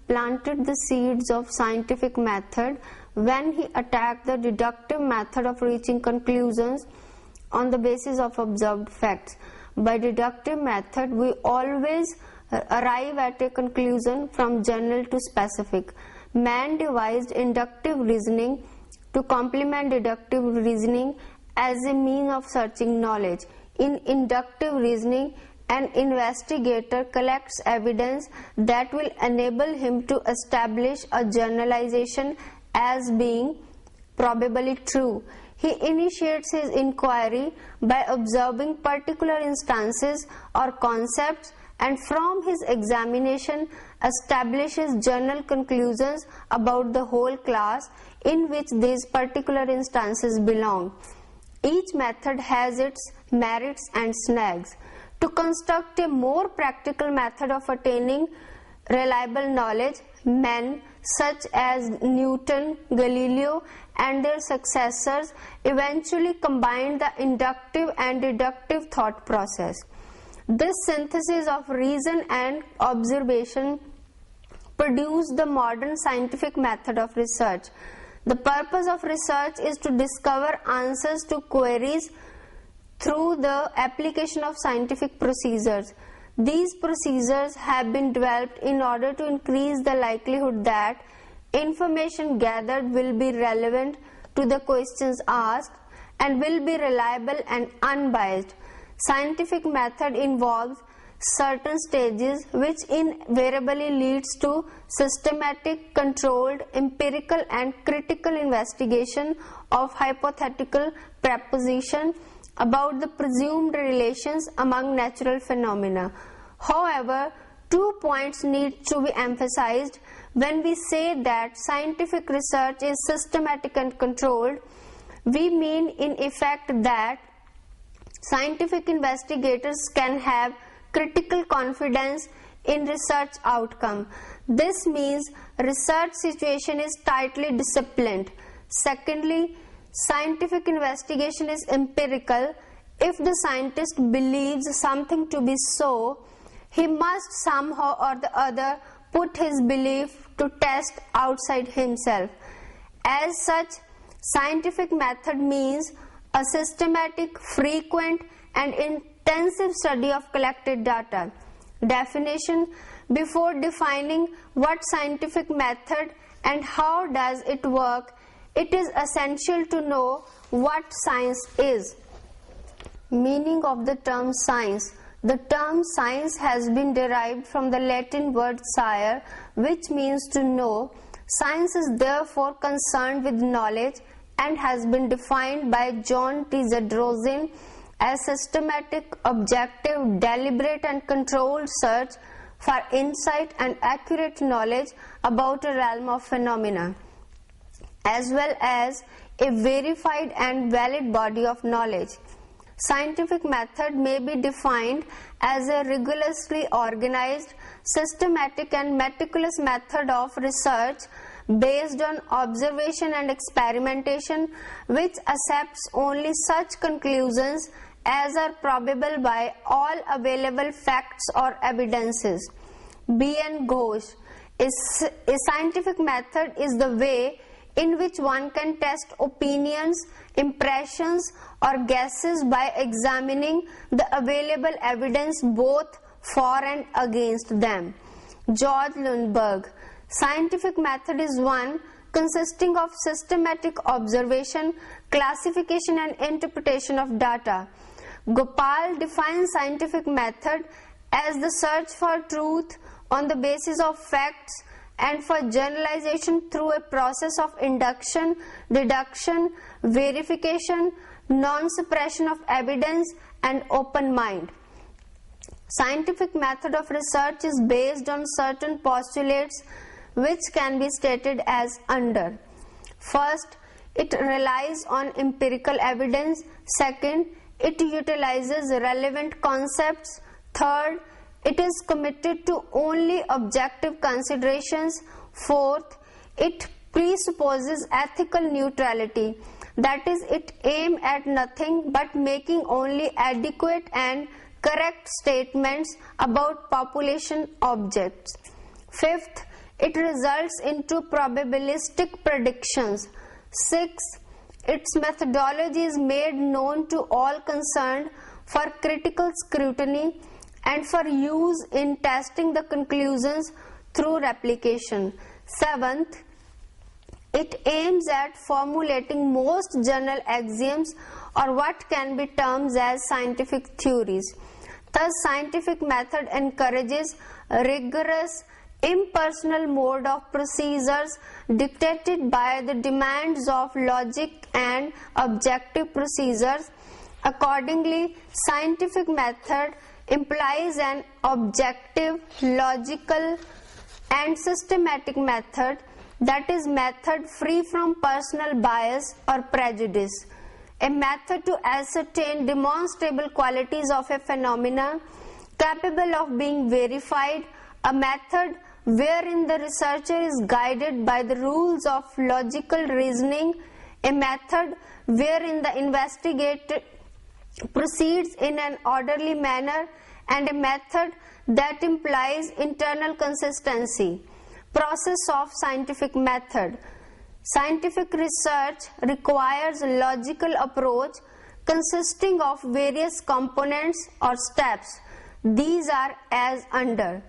Planted the seeds of scientific method when he attacked the deductive method of reaching conclusions on the basis of observed facts. By deductive method, we always arrive at a conclusion from general to specific. Man devised inductive reasoning to complement deductive reasoning as a means of searching knowledge. In inductive reasoning, an investigator collects evidence that will enable him to establish a generalization as being probably true. He initiates his inquiry by observing particular instances or concepts, and from his examination establishes general conclusions about the whole class in which these particular instances belong. Each method has its merits and snags. To construct a more practical method of attaining reliable knowledge, men such as Newton, Galileo, and their successors eventually combined the inductive and deductive thought process. This synthesis of reason and observation produced the modern scientific method of research. The purpose of research is to discover answers to queries through the application of scientific procedures. These procedures have been developed in order to increase the likelihood that information gathered will be relevant to the questions asked and will be reliable and unbiased. Scientific method involves certain stages which invariably leads to systematic, controlled, empirical and critical investigation of hypothetical propositions about the presumed relations among natural phenomena. However, 2 points need to be emphasized when we say that scientific research is systematic and controlled. We mean in effect that scientific investigators can have critical confidence in research outcome. This means research situation is tightly disciplined. Secondly, scientific investigation is empirical. If the scientist believes something to be so, he must somehow or the other put his belief to test outside himself. As such, scientific method means a systematic, frequent and intensive study of collected data. Definition: before defining what scientific method and how does it work, it is essential to know what science is. Meaning of the term science. The term science has been derived from the Latin word scire, which means to know. Science is therefore concerned with knowledge and has been defined by John T. Zadrozin as systematic, objective, deliberate and controlled search for insight and accurate knowledge about a realm of phenomena, as well as a verified and valid body of knowledge. Scientific method may be defined as a rigorously organized, systematic and meticulous method of research based on observation and experimentation, which accepts only such conclusions as are probable by all available facts or evidences. B. N. Ghosh. A scientific method is the way in which one can test opinions, impressions or guesses by examining the available evidence both for and against them. George Lundberg. Scientific method is one consisting of systematic observation, classification and interpretation of data. Gopal defines scientific method as the search for truth on the basis of facts and for generalization through a process of induction, deduction, verification, non-suppression of evidence and open mind. Scientific method of research is based on certain postulates which can be stated as under. First, it relies on empirical evidence. Second, it utilizes relevant concepts. Third, it is committed to only objective considerations. Fourth, it presupposes ethical neutrality. That is, it aims at nothing but making only adequate and correct statements about population objects. Fifth, it results into probabilistic predictions. Sixth, its methodology is made known to all concerned for critical scrutiny and for use in testing the conclusions through replication. Seventh, it aims at formulating most general axioms or what can be termed as scientific theories. Thus, scientific method encourages rigorous, impersonal mode of procedures dictated by the demands of logic and objective procedures. Accordingly, scientific method implies an objective, logical, and systematic method, that is, method free from personal bias or prejudice. A method to ascertain demonstrable qualities of a phenomena capable of being verified, a method wherein the researcher is guided by the rules of logical reasoning, a method wherein the investigator proceeds in an orderly manner, and a method that implies internal consistency. Process of scientific method. Scientific research requires a logical approach consisting of various components or steps. These are as under.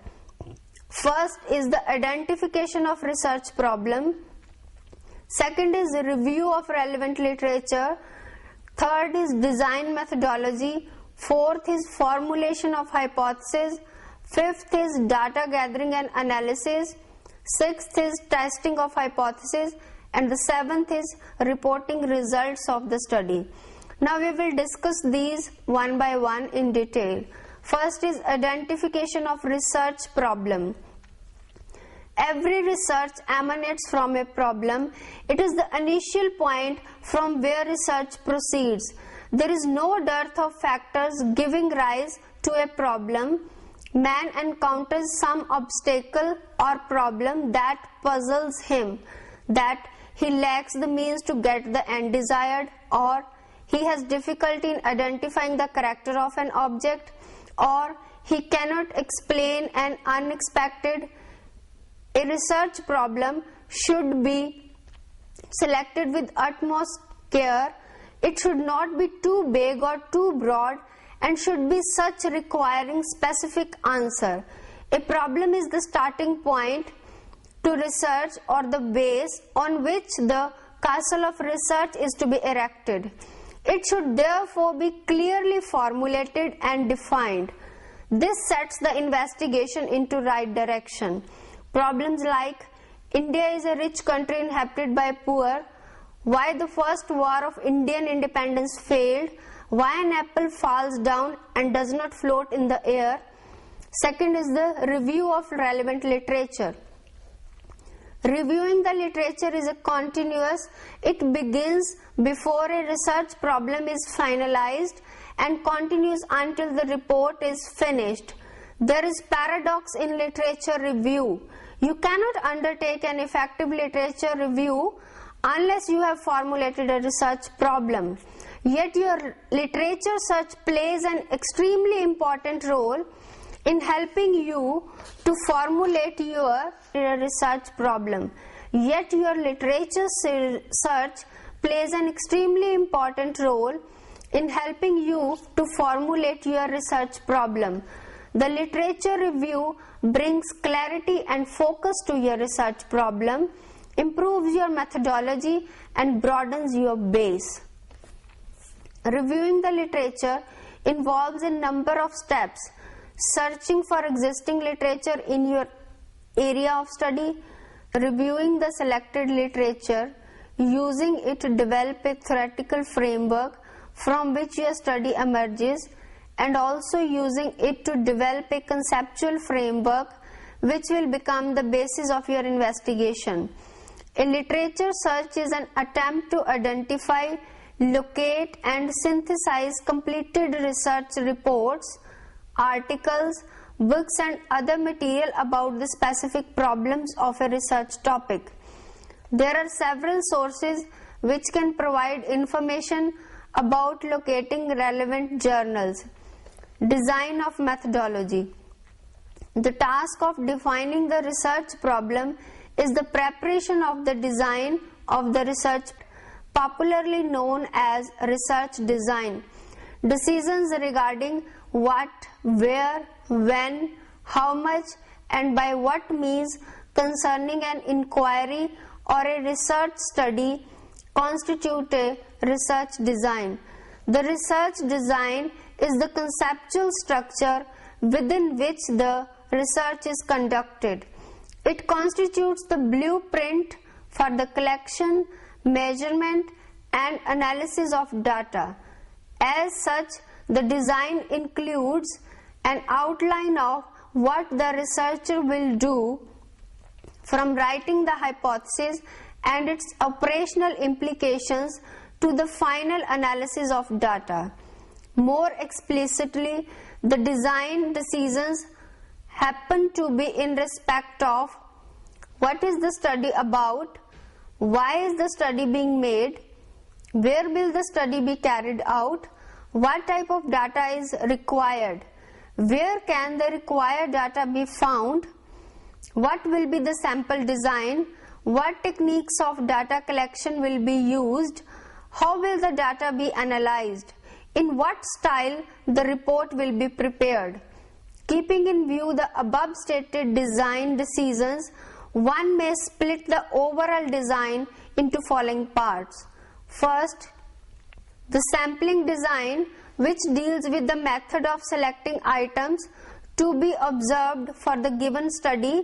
First is the identification of research problem. Second is the review of relevant literature. Third is design methodology. Fourth is formulation of hypothesis. Fifth is data gathering and analysis. Sixth is testing of hypothesis. And the seventh is reporting results of the study. Now we will discuss these one by one in detail. First is identification of research problem. Every research emanates from a problem. It is the initial point from where research proceeds. There is no dearth of factors giving rise to a problem. Man encounters some obstacle or problem that puzzles him, that he lacks the means to get the end desired, or he has difficulty in identifying the character of an object, or he cannot explain an unexpected. A research problem should be selected with utmost care. It should not be too big or too broad and should be such requiring specific answer. A problem is the starting point to research or the base on which the castle of research is to be erected. It should therefore be clearly formulated and defined. This sets the investigation into right direction. Problems like India is a rich country inhabited by poor, why the first war of Indian independence failed, why an apple falls down and does not float in the air. Second is the review of relevant literature. Reviewing the literature is a continuous. It begins before a research problem is finalized and continues until the report is finished. There is paradox in literature review. You cannot undertake an effective literature review unless you have formulated a research problem. Yet your literature search plays an extremely important role in helping you to formulate your research problem. Yet your literature search plays an extremely important role in helping you to formulate your research problem. The literature review brings clarity and focus to your research problem, improves your methodology, and broadens your base. Reviewing the literature involves a number of steps: searching for existing literature in your area of study, reviewing the selected literature, using it to develop a theoretical framework from which your study emerges, and also using it to develop a conceptual framework which will become the basis of your investigation. A literature search is an attempt to identify, locate and synthesize completed research reports, articles, books and other material about the specific problems of a research topic. There are several sources which can provide information about locating relevant journals. Design of methodology. The task of defining the research problem is the preparation of the design of the research, popularly known as research design. Decisions regarding what, where, when, how much and by what means concerning an inquiry or a research study constitute a research design. The research design is the conceptual structure within which the research is conducted. It constitutes the blueprint for the collection, measurement and analysis of data. As such, the design includes an outline of what the researcher will do from writing the hypothesis and its operational implications to the final analysis of data. More explicitly, the design decisions happen to be in respect of what is the study about, why is the study being made, where will the study be carried out, what type of data is required, where can the required data be found, what will be the sample design, what techniques of data collection will be used, how will the data be analyzed, in what style the report will be prepared. Keeping in view the above stated design decisions, one may split the overall design into following parts. First, the sampling design, which deals with the method of selecting items to be observed for the given study.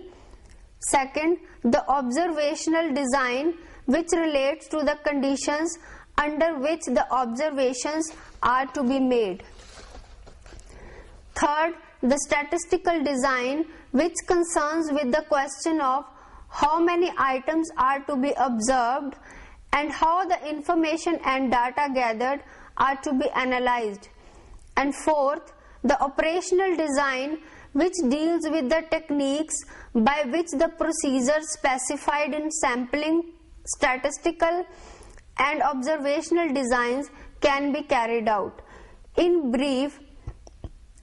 Second, the observational design, which relates to the conditions under which the observations are to be made. Third, the statistical design, which concerns with the question of how many items are to be observed and how the information and data gathered are to be analyzed. And fourth, the operational design, which deals with the techniques by which the procedures specified in sampling, statistical and observational designs can be carried out. In brief,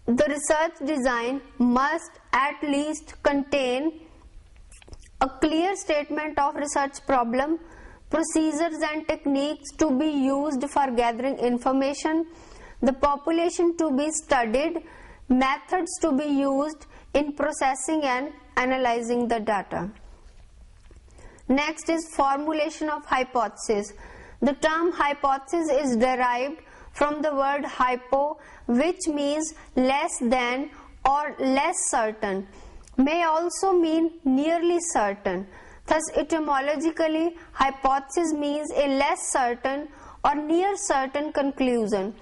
the research design must at least contain a clear statement of research problem, procedures and techniques to be used for gathering information, the population to be studied, methods to be used in processing and analyzing the data. Next is formulation of hypothesis. The term hypothesis is derived from the word hypo, which means less than or less certain, may also mean nearly certain. Thus, etymologically, hypothesis means a less certain or near certain conclusion.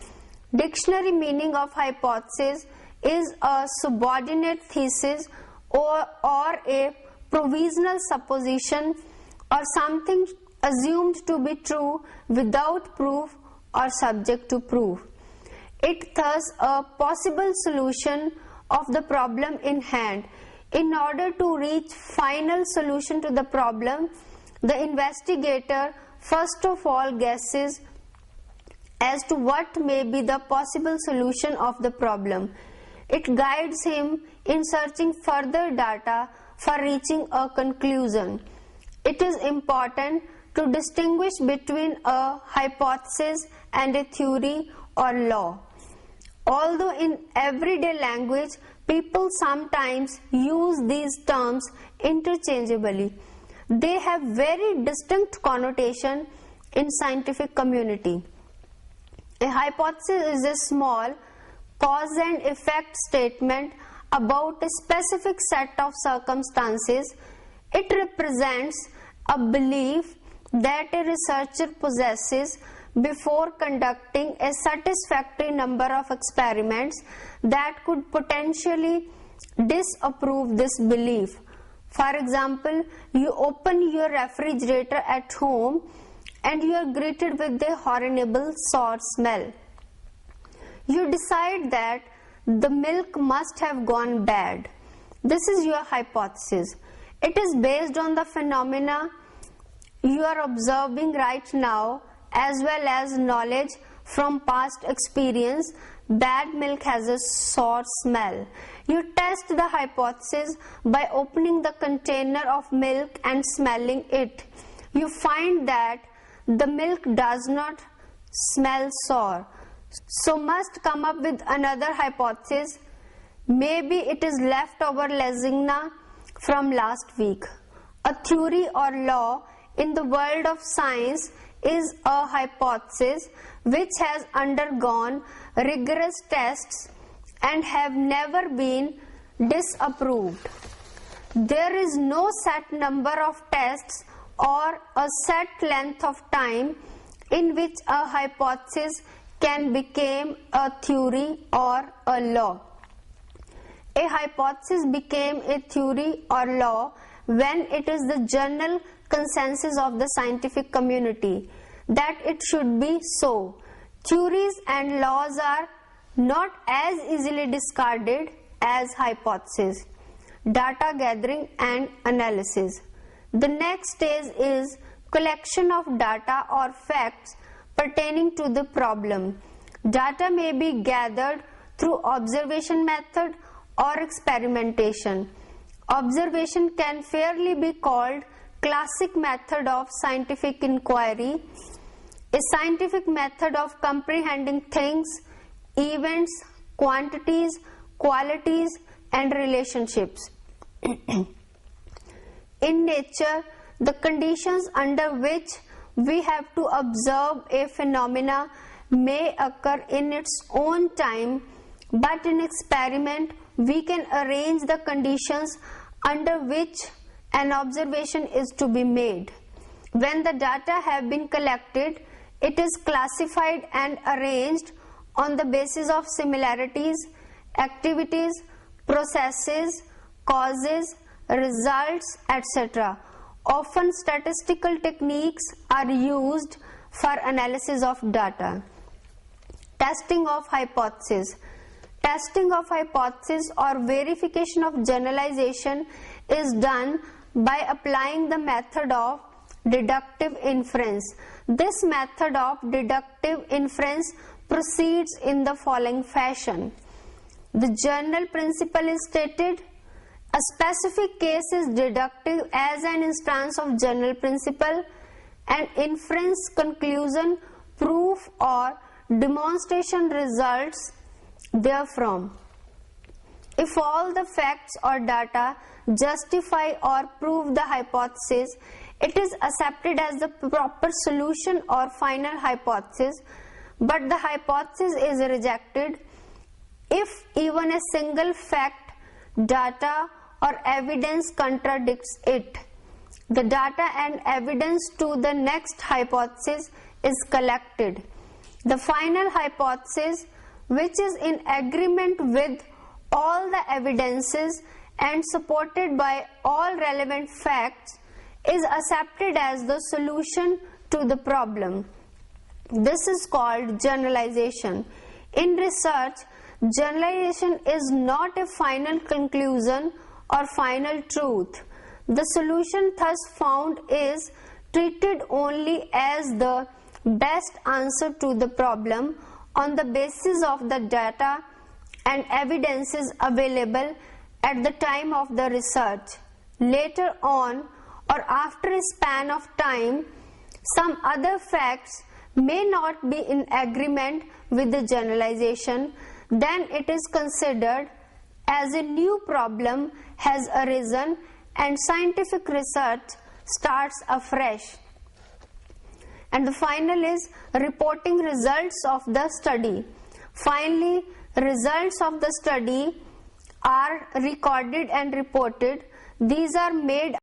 Dictionary meaning of hypothesis is a subordinate thesis or a provisional supposition or something assumed to be true without proof or subject to proof. It thus a possible solution of the problem in hand. In order to reach final solution to the problem, the investigator first of all guesses as to what may be the possible solution of the problem. It guides him in searching further data for reaching a conclusion. It is important to distinguish between a hypothesis and a theory or law. Although in everyday language people sometimes use these terms interchangeably, they have very distinct connotation in scientific community. A hypothesis is a small cause and effect statement about a specific set of circumstances. It represents a belief that a researcher possesses before conducting a satisfactory number of experiments that could potentially disprove this belief. For example, you open your refrigerator at home and you are greeted with a horrible sour smell. You decide that the milk must have gone bad. This is your hypothesis. It is based on the phenomena you are observing right now as well as knowledge from past experience. Bad milk has a sour smell. You test the hypothesis by opening the container of milk and smelling it. You find that the milk does not smell sour. So must come up with another hypothesis. Maybe it is leftover lasagna from last week. A theory or law in the world of science is a hypothesis which has undergone rigorous tests and have never been disapproved. There is no set number of tests or a set length of time in which a hypothesis can become a theory or a law. A hypothesis became a theory or law when it is the general consensus of the scientific community that it should be so. Theories and laws are not as easily discarded as hypotheses. Data gathering and analysis. The next stage is collection of data or facts pertaining to the problem. Data may be gathered through observation method or experimentation. Observation can fairly be called classic method of scientific inquiry, a scientific method of comprehending things, events, quantities, qualities, and relationships. In nature, the conditions under which we have to observe a phenomena may occur in its own time, but in experiment we can arrange the conditions under which an observation is to be made. When the data have been collected, it is classified and arranged on the basis of similarities, activities, processes, causes, results, etc. Often statistical techniques are used for analysis of data. Testing of hypothesis. Testing of hypothesis or verification of generalization is done by applying the method of deductive inference. This method of deductive inference proceeds in the following fashion. The general principle is stated. A specific case is deductive as an instance of general principle, and inference, conclusion, proof or demonstration results therefrom. If all the facts or data justify or prove the hypothesis, it is accepted as the proper solution or final hypothesis, but the hypothesis is rejected if even a single fact, data or evidence contradicts it. The data and evidence to the next hypothesis is collected. The final hypothesis, which is in agreement with all the evidences and supported by all relevant facts, is accepted as the solution to the problem. This is called generalization. In research, generalization is not a final conclusion or final truth. The solution thus found is treated only as the best answer to the problem on the basis of the data and evidences available at the time of the research. Later on, or after a span of time, some other facts may not be in agreement with the generalization. Then it is considered as a new problem has arisen and scientific research starts afresh. And the final is reporting results of the study. Finally, results of the study are recorded and reported. These are made